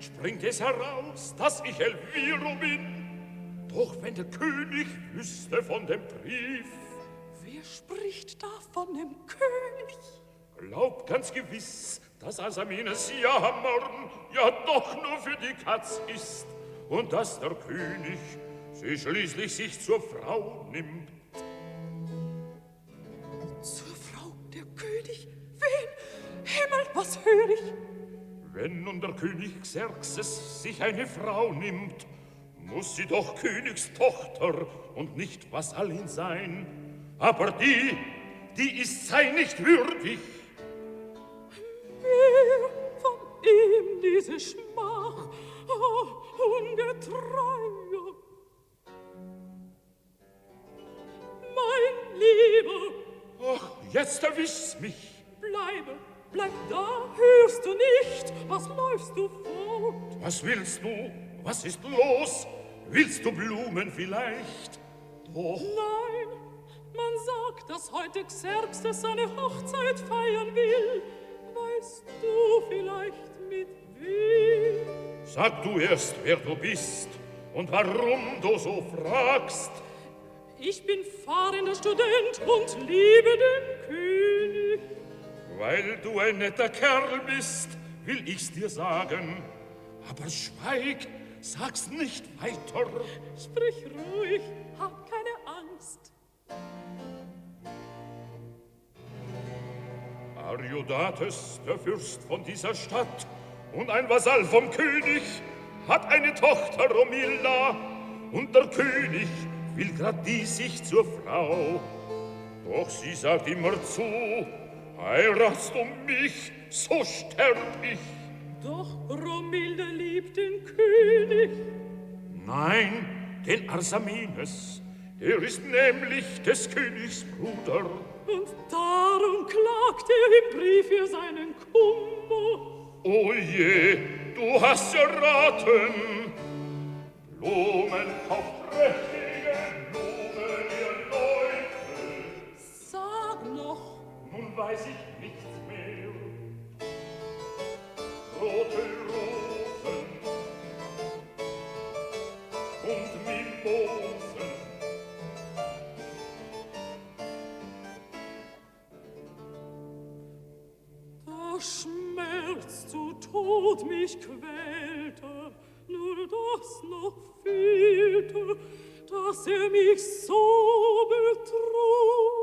springt es heraus, dass ich Elviro bin. Doch wenn der König wüsste von dem Brief. Wer spricht da von dem König? Glaubt ganz gewiss, dass Alsamines Jammern ja doch nur für die Katz ist und dass der König sie schließlich sich zur Frau nimmt. Zur Frau, der König? Wen? Himmel, was höre ich? Wenn nun der König Xerxes sich eine Frau nimmt, muss sie doch Königstochter und nicht Vasallin sein. Aber die ist sei nicht würdig. Wer von ihm diese Schmach, ungetreuer? Mein Lieber! Ach, jetzt erwiss mich. Bleib da, hörst du nicht? Was läufst du fort? Was willst du? Was ist los? Willst du Blumen vielleicht? Doch. Nein, man sagt, dass heute Xerxes seine Hochzeit feiern will. Weißt du vielleicht mit wem? Sag du erst, wer du bist und warum du so fragst. Ich bin fahrender Student und liebe den König. Weil du ein netter Kerl bist, will ich's dir sagen. Aber schweig, sag's nicht weiter. Sprich ruhig, hab keine Angst. Ariodates, der Fürst von dieser Stadt und ein Vasall vom König, hat eine Tochter, Romilda, und der König will grad die sich zur Frau. Doch sie sagt immer zu, heiratst du mich, so sterb ich. Doch Romilda liebt den König. Nein, den Arsamines, der ist nämlich des Königs Bruder. Und darum klagt im Brief für seinen Kummer. O je, du hast erraten. Blumen kauft prächtige Blumen, ihr Leute. Sag noch. Nun weiß ich nichts mehr. Rote Rosen und Mimosen. Der Schmerz zu Tod mich quälte, nur das noch fehlte, dass mich so betrug.